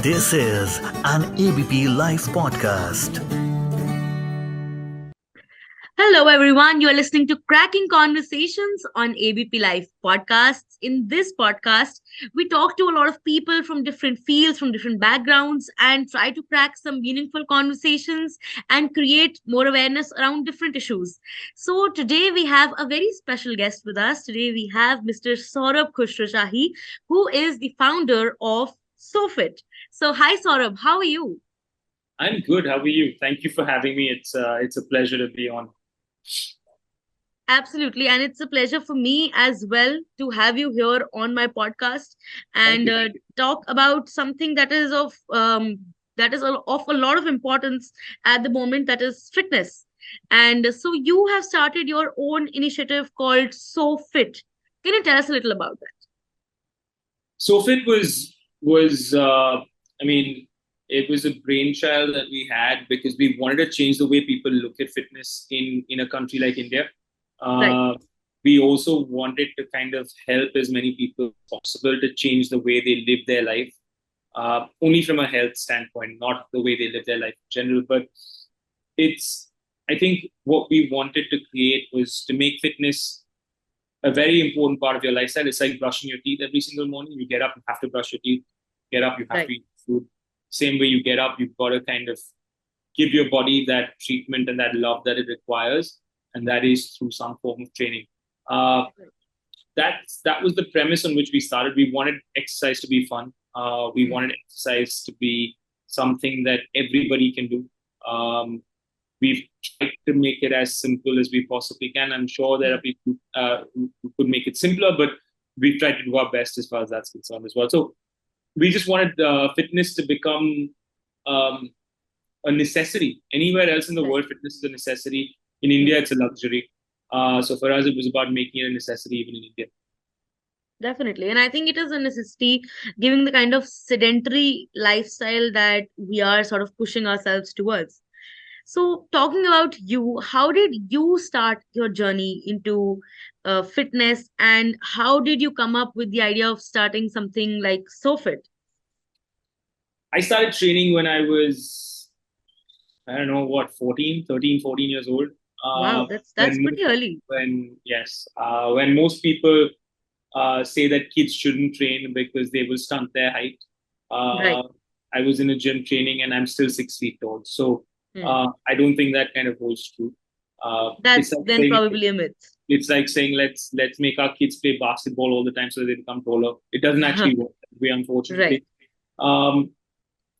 This is an ABP Life podcast. Hello, everyone. You are listening to Cracking Conversations on ABP Life podcasts. In this podcast, we talk to a lot of people from different fields, from different backgrounds, and try to crack some meaningful conversations and create more awareness around different issues. So, today we have a very special guest with us. Today we have Mr. Saurabh Khushroshahi, who is the founder of SoFit. So, hi, Saurabh. How are you? I'm good. How are you? Thank you for having me. It's a pleasure to be on. Absolutely. And it's a pleasure for me as well to have you here on my podcast Thank and you. talk about something of a lot of importance at the moment, that is fitness. And so you have started your own initiative called SoFit. Can you tell us a little about that? SoFit was I mean, it was a brainchild that we had because we wanted to change the way people look at fitness in a country like India. Right. We also wanted to kind of help as many people as possible to change the way they live their life, only from a health standpoint, not the way they live their life in general. But it's, I think what we wanted to create was to make fitness a very important part of your lifestyle. It's like brushing your teeth every single morning. You get up, you have to brush your teeth. Get up, you have Right. to eat food. Same way you get up, you've got to kind of give your body that treatment and that love that it requires, and that is through some form of training. Uh, that was the premise on which we started. We wanted exercise to be fun. We Mm. wanted exercise to be something that everybody can do. We've tried to make it as simple as we possibly can. I'm sure there are Mm. people who could make it simpler, but we've tried to do our best as far as that's concerned as well. So we just wanted fitness to become um, a necessity. Anywhere else in the Right. world, fitness is a necessity. In India, Mm. it's a luxury. So for us, it was about making it a necessity even in India. Definitely. And I think it is a necessity given the kind of sedentary lifestyle that we are sort of pushing ourselves towards. So, talking about you, how did you start your journey into fitness, and how did you come up with the idea of starting something like SoFit? I started training when I was, I don't know what, 14, 13, 14 years old. Wow, Uh, that's when, pretty early. yes, when most people say that kids shouldn't train because they will stunt their height. Right. Uh, I was in a gym training and I'm still 6 feet tall. So Hmm. I don't think that kind of holds true. It's That's like then saying probably a myth. let's make our kids play basketball all the time so they become taller. It doesn't actually work that way, Right. unfortunately. Um,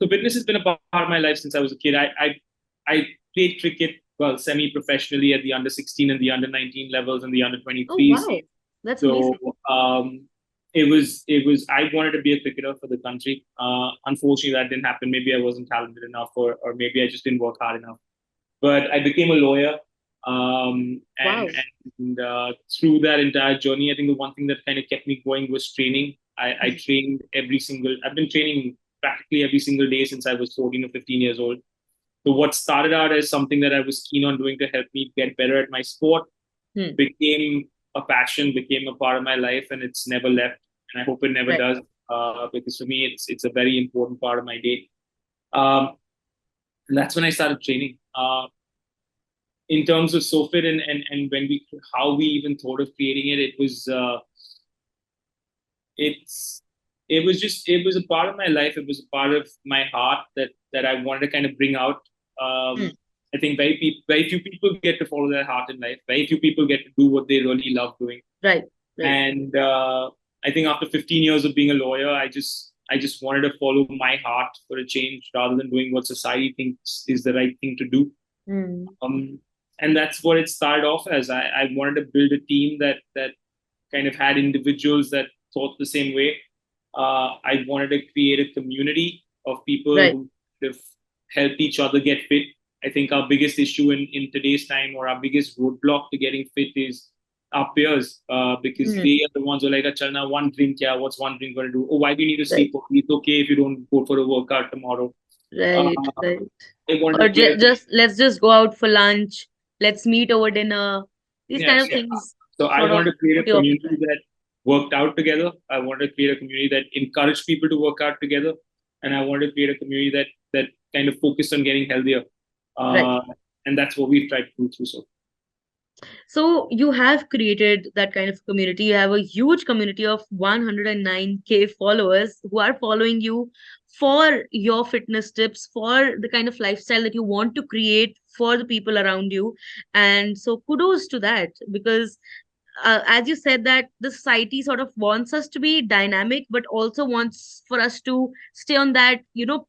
so fitness has been a part of my life since I was a kid. I played cricket well semi-professionally at the under 16 and the under 19 levels and the under Oh, 23s. wow. That's So amazing. it was I wanted to be a cricketer for the country. Unfortunately, that didn't happen. Maybe I wasn't talented enough, or maybe I just didn't work hard enough. But I became a lawyer, Wow. and through that entire journey, I think the one thing that kind of kept me going was training. I Hmm. trained every single. I've been training practically every single day since I was 14 or 15 years old. So what started out as something that I was keen on doing to help me get better at my sport Hmm. became a passion, became a part of my life, and it's never left. And I hope it never Right. does, because for me, it's a very important part of my day. Um, and that's when I started training. In terms of SoFit and when we how we even thought of creating it, it's it was a part of my life. It was a part of my heart that I wanted to kind of bring out. Hmm. I think very few people get to follow their heart in life. Very few people get to do what they really love doing. Right. Right. And I think after 15 years of being a lawyer, I just wanted to follow my heart for a change rather than doing what society thinks is the right thing to do. Hmm. Um, and that's what it started off as. I wanted to build a team that kind of had individuals that thought the same way. I wanted to create a community of people Right. who kind of help each other get fit. I think our biggest issue in today's time, or our biggest roadblock to getting fit, is our peers, because Hmm. they are the ones who are like, Achalna, one drink, yeah, what's one drink going to do? Oh, why do you need to Right. sleep? It's okay if you don't go for a workout tomorrow. Uh, Right. Right. I wanted Or to create a just let's just go out for lunch. Let's meet over dinner. These kind yes. of things So I sort of wanted to create put a you off community track. that worked out together. I wanted to create a community that encouraged people to work out together. and I wanted to create a community that kind of focused on getting healthier. Right. And that's what we've tried to do through so. So you have created that kind of community. You have a huge community of 109K followers who are following you for your fitness tips, for the kind of lifestyle that you want to create for the people around you. And so kudos to that, because as you said, that the society sort of wants us to be dynamic, but also wants for us to stay on that,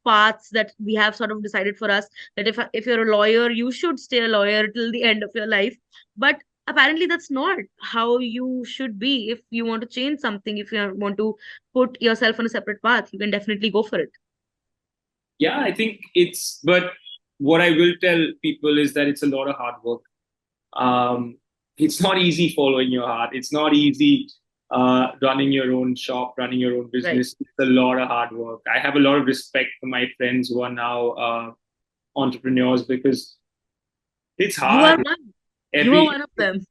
paths that we have sort of decided for us, that if you're a lawyer, you should stay a lawyer till the end of your life. But apparently that's not how you should be. If you want to change something, if you want to put yourself on a separate path, you can definitely go for it. Yeah, I think but what I will tell people is that it's a lot of hard work. Um, it's not easy following your heart. It's not easy running your own shop, running your own Right. business. It's a lot of hard work. I have a lot of respect for my friends who are now entrepreneurs because it's You are hard. one. You are Every one of them.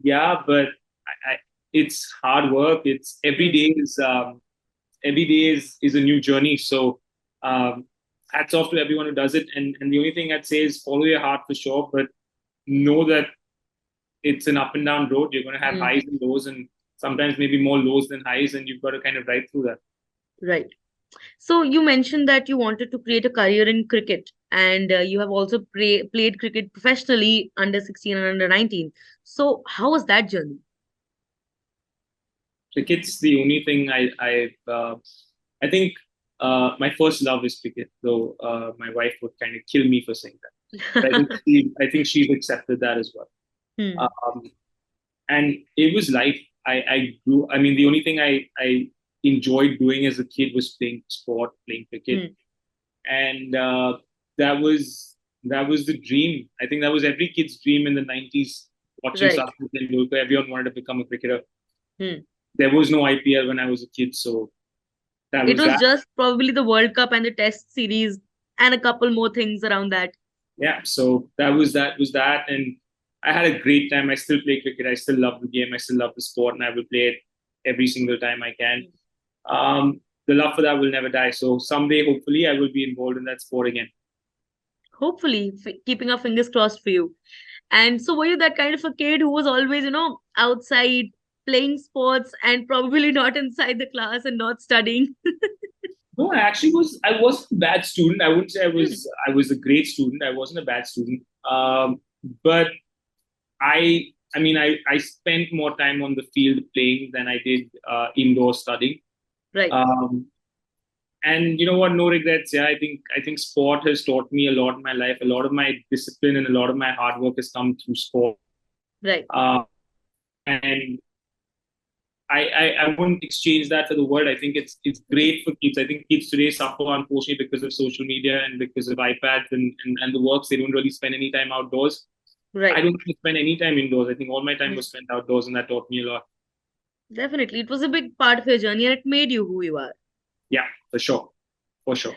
Yeah, but it's hard work. It's every day is a new journey. So hats off to everyone who does it. And the only thing I'd say is follow your heart for sure, but know that it's an up and down road. You're going to have Mm. highs and lows, and sometimes maybe more lows than highs, and you've got to kind of ride through that. Right. So you mentioned that you wanted to create a career in cricket, and you have also played cricket professionally under 16 and under 19. So how was that journey? Cricket's the only thing I think my first love is cricket, though my wife would kind of kill me for saying that. But I think she's accepted that as well. Hmm. And it was life. I grew. I mean, the only thing I enjoyed doing as a kid was playing sport, playing cricket, and that was the dream. I think that was every kid's dream in the 90s. Watching Right. Sachin Tendulkar, everyone wanted to become a cricketer. Hmm. There was no IPL when I was a kid, so that It was was that. just probably the World Cup and the Test series and a couple more things around that. Yeah, so that was that, and I had a great time. I still play cricket. I still love the game. I still love the sport, and I will play it every single time I can. The love for that will never die. So someday, hopefully, I will be involved in that sport again. Hopefully, keeping our fingers crossed for you. And so were you that kind of a kid who was always, outside playing sports and probably not inside the class and not studying? No, I actually was. I wasn't a bad student. I wouldn't say I was. I was a great student. I wasn't a bad student. But I mean, I spent more time on the field playing than I did indoor studying. Right. And you know what? No regrets. Yeah, I think sport has taught me a lot in my life. A lot of my discipline and a lot of my hard work has come through sport. Right. And I wouldn't exchange that for the world. I think it's great for kids. I think kids today suffer unfortunately because of social media and because of iPads and the works. They don't really spend any time outdoors. Right. I don't spend any time indoors. I think all my time was spent outdoors, and that taught me a lot. Definitely. It was a big part of your journey and it made you who you are. Yeah, for sure. For sure.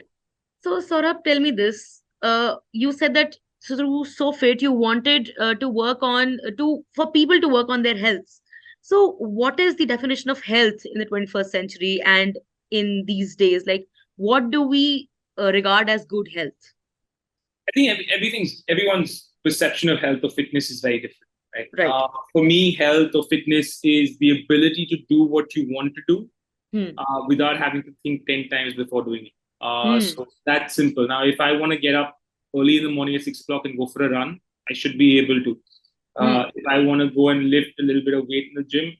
So, Saurabh, tell me this. You said that through SoFit, you wanted to work on for people to work on their health. So, what is the definition of health in the 21st century and in these days? Like, what do we regard as good health? I think everyone's perception of health or fitness is very different, right? Right. For me, health or fitness is the ability to do what you want to do without having to think 10 times before doing it. So that's simple. Now, if I want to get up early in the morning at 6 o'clock and go for a run, I should be able to. If I want to go and lift a little bit of weight in the gym,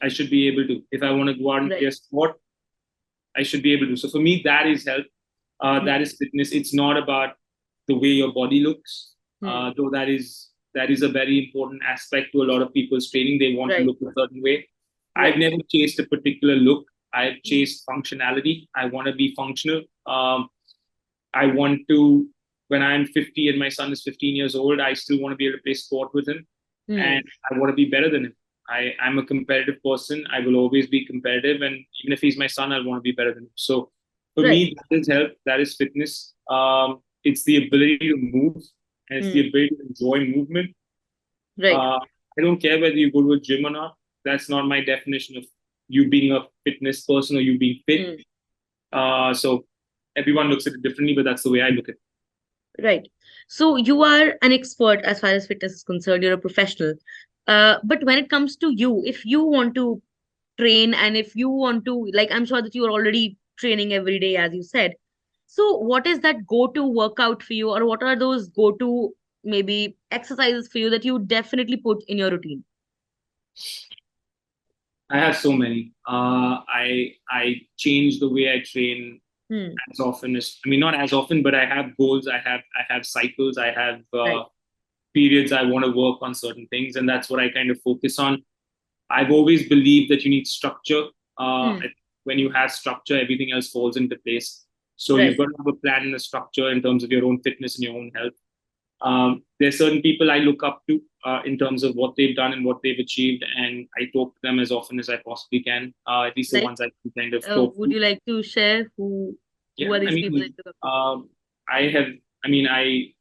I should be able to. If I want to go out and play a sport, I should be able to. So for me, that is health. That is fitness. It's not about the way your body looks, though that is a very important aspect to a lot of people's training. They want to look a certain way. I've never chased a particular look. I've chased functionality. I want to be functional. I want to, when I'm 50 and my son is 15 years old, I still want to be able to play sport with him. And I want to be better than him. I'm a competitive person. I will always be competitive. And even if he's my son, I want to be better than him. So for me, that is health. That is fitness. It's the ability to move, and it's the ability to enjoy movement. Right. I don't care whether you go to a gym or not. That's not my definition of you being a fitness person or you being fit. So everyone looks at it differently, but that's the way I look at it. Right. So you are an expert as far as fitness is concerned. You're a professional. But when it comes to you, if you want to train and if you want to, like, I'm sure that you are already training every day, as you said. So what is that go-to workout for you, or what are those go-to maybe exercises for you that you definitely put in your routine? I have so many. I change the way I train Hmm. as often as, I mean, not as often, but I have goals. I have cycles. I have Right. periods I want to work on certain things, and that's what I kind of focus on. I've always believed that you need structure. Hmm. When you have structure, everything else falls into place. So you've Right. got to have a plan and a structure in terms of your own fitness and your own health. There's certain people I look up to in terms of what they've done and what they've achieved, and I talk to them as often as I possibly can. At least the Like, ones I can kind of talk would to. you like to share who Yeah, are I these people that mean, you look up to? I have. I mean, I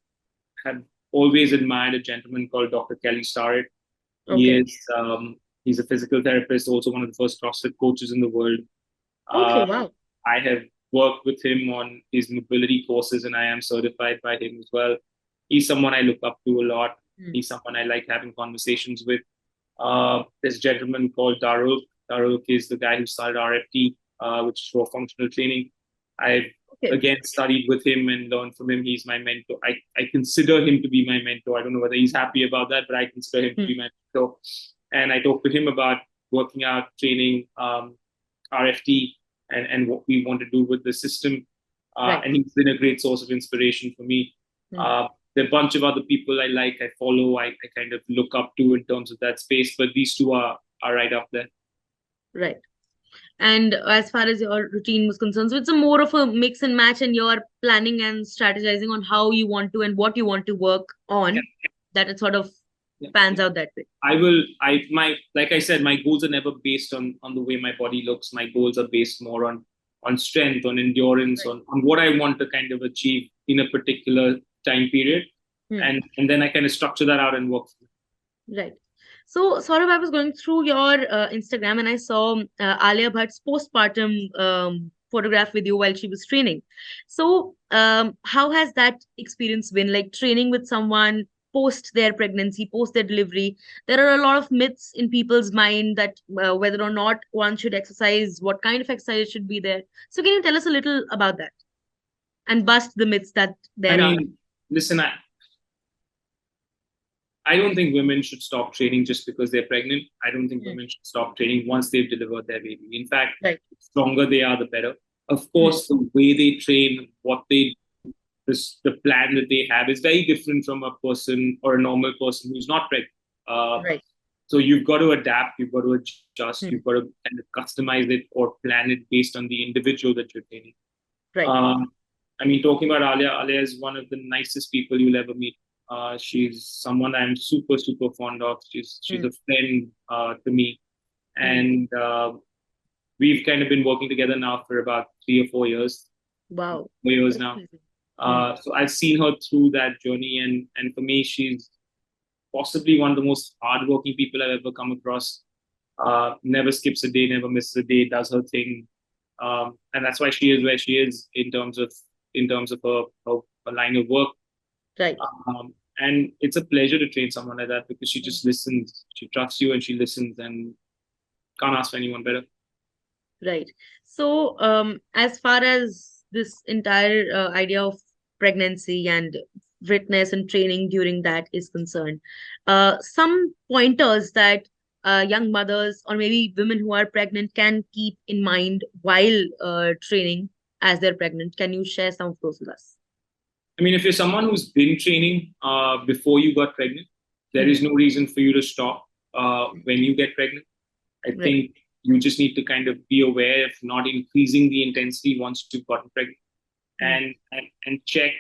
have always admired a gentleman called Dr. Kelly Starrett. He Okay. is he's a physical therapist, also one of the first CrossFit coaches in the world. Okay. Uh, Wow. I have worked with him on his mobility courses, and I am certified by him as well. He's someone I look up to a lot. Hmm. He's someone I like having conversations with. This gentleman called Darul. Darul is the guy who started RFT, which is for functional training. I've Okay. again studied with him and learned from him. He's my mentor. I consider him to be my mentor. I don't know whether he's happy about that, but I consider him to Hmm. be my mentor. And I talked to him about working out, training, RFT, and what we want to do with the system. Right. And he's been a great source of inspiration for me. Hmm. There are a bunch of other people I like, I follow, I kind of look up to in terms of that space, but these two are right up there. Right. And as far as your routine was concerned, so it's a more of a mix and match, and you're planning and strategizing on how you want to and what you want to work Yeah, on, that it sort of yeah, pans yeah. out that way. I will. My like I said, my goals are never based on the way my body looks. My goals are based more on strength, on endurance, Right. on what I want to kind of achieve in a particular time period, Hmm. and then I kind of structure that out and work. Right. So, Saurabh, I was going through your Instagram and I saw Alia Bhatt's postpartum photograph with you while she was training. So, how has that experience been? Like training with someone post their pregnancy, post their delivery? There are a lot of myths in people's mind that whether or not one should exercise, what kind of exercise should be there. So, can you tell us a little about that and bust the myths that I there are? mean, listen, I don't think women should stop training just because they're pregnant. I don't think Hmm. women should stop training once they've delivered their baby. In fact, Right. the stronger they are, the better. Of Hmm. course, the way they train, the plan that they have is very different from a person or a normal person who's not pregnant. Uh, Right. so you've got to adapt, you've got to adjust, Hmm. you've got to kind of customize it or plan it based on the individual that you're training. Right. I mean, talking about Alia, Alia is one of the nicest people you'll ever meet. She's someone I'm super, super fond of. She's Hmm. a friend to me. Hmm. And we've kind of been working together now for about 3 or 4 years. Wow. 4 years That's now. amazing. Hmm. So I've seen her through that journey, and for me, she's possibly one of the most hardworking people I've ever come across. Never skips a day, never misses a day, does her thing, and that's why she is where she is in terms of her line of work. Right. And it's a pleasure to train someone like that because she Hmm. just listens, she trusts you, and she listens, and can't ask for anyone better. Right. So, as far as this entire idea of pregnancy and fitness and training during that is concerned, some pointers that young mothers or maybe women who are pregnant can keep in mind while training as they're pregnant. Can you share some of those with us? I mean, if you're someone who's been training before you got pregnant, there Hmm. is no reason for you to stop when you get pregnant. I Right. think you just need to kind of be aware of not increasing the intensity once you've gotten pregnant, Hmm. and check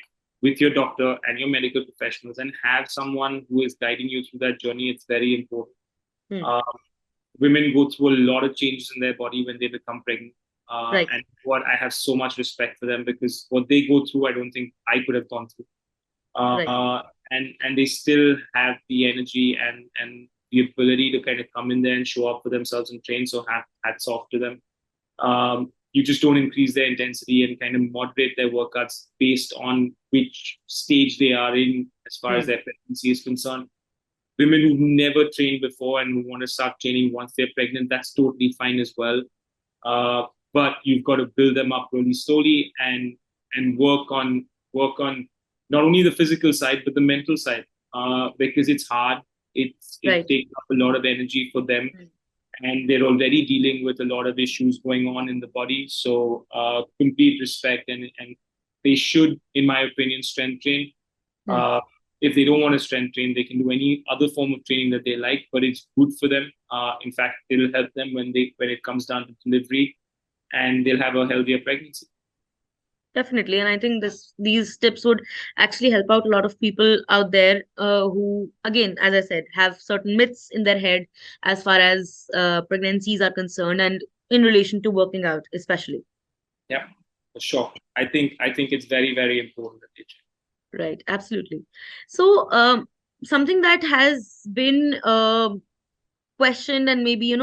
with your doctor and your medical professionals and have someone who is guiding you through that journey. It's very important. Hmm. Uh, Women go through a lot of changes in their body when they become pregnant. Right. And what I have so much respect for them because what they go through, I don't think I could have gone through. Right. And they still have the energy and the ability to kind of come in there and show up for themselves and train. So hats off to them. you just don't increase their intensity and kind of moderate their workouts based on which stage they are in as far as Hmm. their pregnancy is concerned. Women who've never trained before and who want to start training once they're pregnant, that's totally fine as well. But you've got to build them up really slowly and work on not only the physical side but the mental side, because it's hard. It Right. takes up a lot of energy for them, Hmm. and they're already dealing with a lot of issues going on in the body. So complete respect, and they should, in my opinion, strength train. Hmm. Uh, if they don't want to strength train, they can do any other form of training that they like, but it's good for them. In fact, it'll help them when it comes down to delivery, and they'll have a healthier pregnancy. Definitely. And I think these tips would actually help out a lot of people out there who, again, as I said, have certain myths in their head as far as pregnancies are concerned and in relation to working out, especially. Yeah, for sure. I think it's very, very important that they check. Right. Absolutely. So, something that has been questioned and maybe,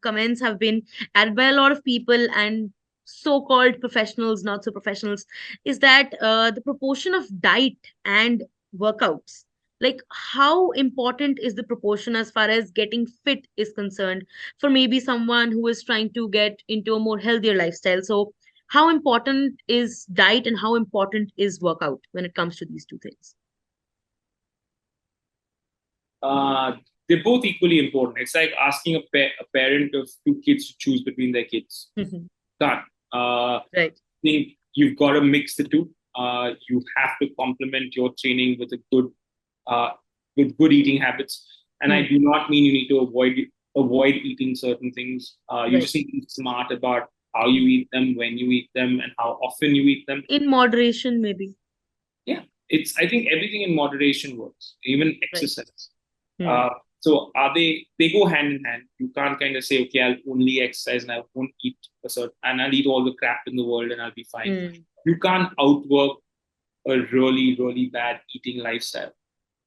comments have been added by a lot of people and so-called professionals, not so professionals, is that the proportion of diet and workouts, like how important is the proportion as far as getting fit is concerned for maybe someone who is trying to get into a more healthier lifestyle. So how important is diet and how important is workout when it comes to these two things? Uh, they're both equally important. It's like asking a parent of two kids to choose between their kids. Can't. Right. Think you've got to mix the two. You have to complement your training uh, with good eating habits. And I Hmm. do not mean you need to avoid eating certain things. You Right. just need to be smart about how you eat them, when you eat them, and how often you eat them. In moderation, maybe. Yeah, it's. I think everything in moderation works, even Right. exercise. Hmm. Uh, so are they go hand in hand. You can't kind of say, okay, I'll only exercise and I won't eat a certain and I'll eat all the crap in the world and I'll be fine. Hmm. You can't outwork a really, really bad eating lifestyle.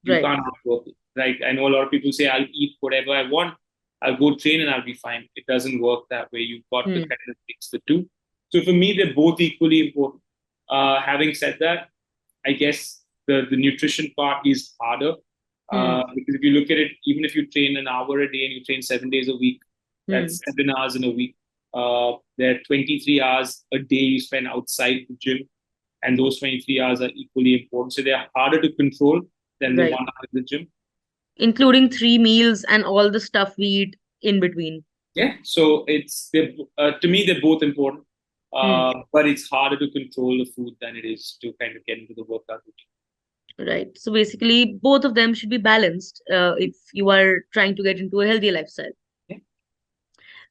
You Right. can't outwork it. Like I know a lot of people say, I'll eat whatever I want, I'll go train and I'll be fine. It doesn't work that way. You've got to Hmm. kind of mix the two. So for me, they're both equally important. Having said that, I guess the nutrition part is harder, Hmm. because if you look at it, even if you train an hour a day and you train 7 days a week, Hmm. that's 7 hours in a week. There are 23 hours a day you spend outside the gym, and those 23 hours are equally important. So they're harder to control than the Right. 1 hour in the gym. Including three meals and all the stuff we eat in between. Yeah, so to me they're both important, Hmm. but it's harder to control the food than it is to kind of get into the workout routine. Right. So basically, both of them should be balanced if you are trying to get into a healthy lifestyle. Yeah.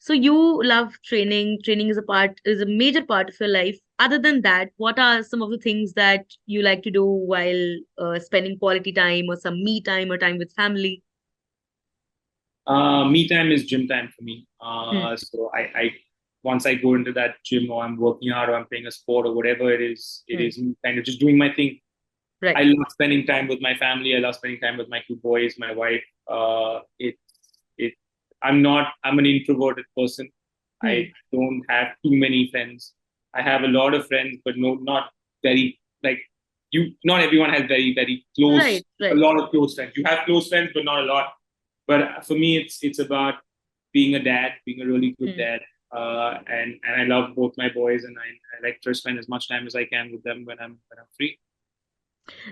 So you love training. Training is a major part of your life. Other than that, what are some of the things that you like to do while spending quality time or some me time or time with family? Me time is gym time for me. Hmm. So I once I go into that gym or I'm working out or I'm playing a sport or whatever it Hmm. is me kind of just doing my thing. I Right. love spending time with my family. I love spending time with my two boys, my wife. It I'm an introverted person. Hmm. I don't have too many friends. I have a lot of friends, but no, not very like you. Not everyone has very, very close, Right. a Right. lot of close friends. You have close friends, but not a lot. But for me, it's about being a dad, being a really good Hmm. dad. And I love both my boys, and I like to spend as much time as I can with them when I'm free.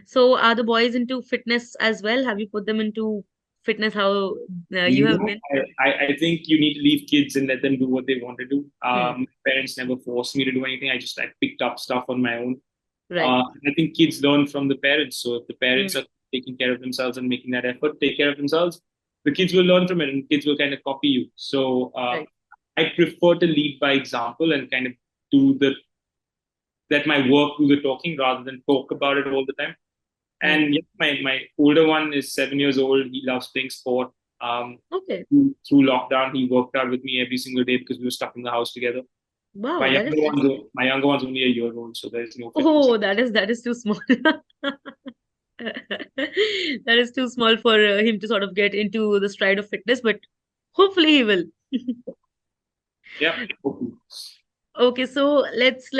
So are the boys into fitness as well? Have you put them into fitness? How you have No, been? I think you need to leave kids and let them do what they want to do. Hmm. Parents never forced me to do anything. I picked up stuff on my own. Right. I think kids learn from the parents. So if the Hmm. parents are taking care of themselves and making that effort, take care of themselves, the kids will learn from it, and kids will kind of copy you. So Right. I prefer to lead by example and kind of do the let my work do the talking rather than talk about it all the time. Hmm. And yeah, my older one is 7 years old. He loves playing sport. Okay. Through lockdown, he worked out with me every single day because we were stuck in the house together. Wow, that is that's My younger one's only a year old, so there's no fitness. oh, that is too small. That is too small for him to sort of get into the stride of fitness, but hopefully he will. Yeah, okay. Okay, so let's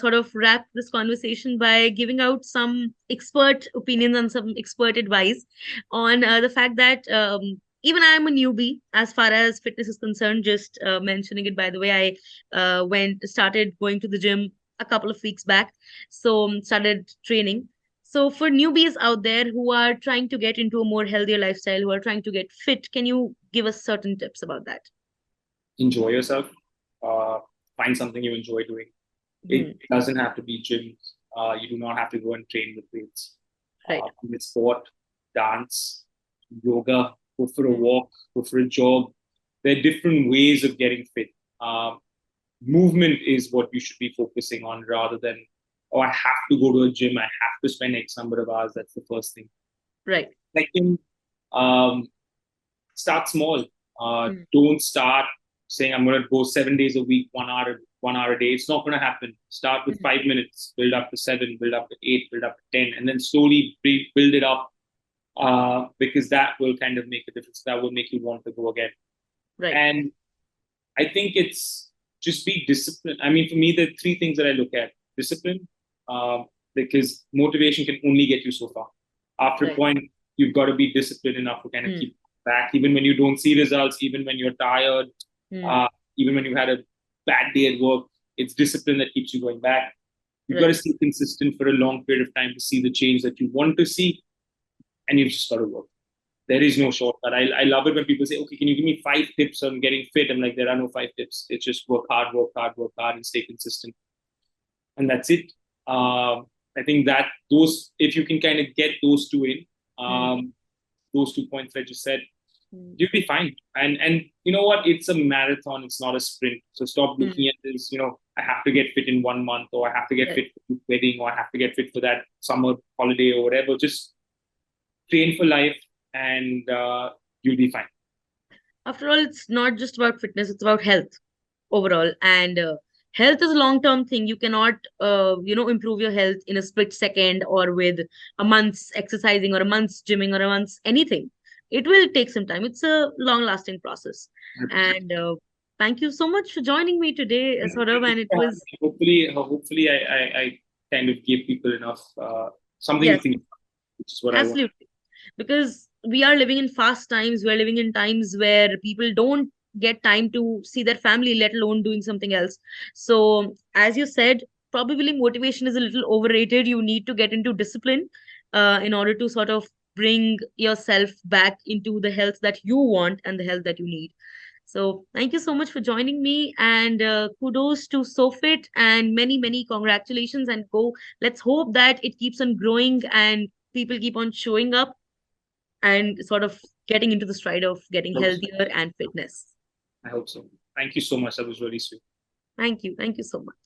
sort of wrap this conversation by giving out some expert opinions and some expert advice on the fact that even I am a newbie as far as fitness is concerned. Just mentioning it by the way, I went started going to the gym a couple of weeks back, so started training. So for newbies out there who are trying to get into a more healthier lifestyle, who are trying to get fit, can you give us certain tips about that? Enjoy yourself. Uh, find something you enjoy doing. Hmm. It doesn't have to be gym. You do not have to go and train with weights. Right. With sport, dance, yoga, go for a Hmm. walk, go for a jog. There are different ways of getting fit. Um, Movement is what you should be focusing on rather than, oh, I have to go to a gym. I have to spend X number of hours. That's the first thing. Right. Second, um, start small. Hmm. Don't start saying I'm going to go 7 days a week, 1 hour a day. It's not going to happen. Start with Hmm. 5 minutes, build up to 7, build up to 8, build up to 10, and then slowly build it up because that will kind of make a difference. That will make you want to go again. Right. And I think it's just be disciplined. I mean, for me, there are three things that I look at: discipline, because motivation can only get you so far. After a Right. point, you've got to be disciplined enough to kind of Hmm. keep back, even when you don't see results, even when you're tired, Hmm. uh, even when you had a bad day at work. It's discipline that keeps you going back. You've got to Right. stay consistent for a long period of time to see the change that you want to see, and you've just got to work. There is no shortcut. I love it when people say, okay, can you give me 5 tips on getting fit? I'm like, there are no 5 tips. It's just work hard, work hard, work hard, and stay consistent. And that's it. I think that those, if you can kind of get those two in, Hmm. those 2 points I just said, Hmm. you'll be fine. And you know what? It's a marathon. It's not a sprint. So stop Hmm. looking at this. I have to get fit in 1 month, or I have to get Right. fit for this wedding, or I have to get fit for that summer holiday, or whatever. Just train for life, and you'll be fine. After all, it's not just about fitness, it's about health overall. And health is a long-term thing. You cannot, improve your health in a split second or with a month's exercising or a month's gymming or a month's anything. It will take some time. It's a long-lasting process. And thank you so much for joining me today, Saurabh. And it was, Hopefully, I kind of give people enough something to yes, think about, which is what I want. absolutely. Because we are living in fast times. We're living in times where people don't get time to see their family, let alone doing something else. So, as you said, probably motivation is a little overrated. You need to get into discipline in order to sort of bring yourself back into the health that you want and the health that you need. So, thank you so much for joining me, and kudos to SoFit, and many, many congratulations. And go, let's hope that it keeps on growing and people keep on showing up and sort of getting into the stride of getting I hope so. healthier and fitness. I hope so. Thank you so much. That was really sweet. Thank you. Thank you so much.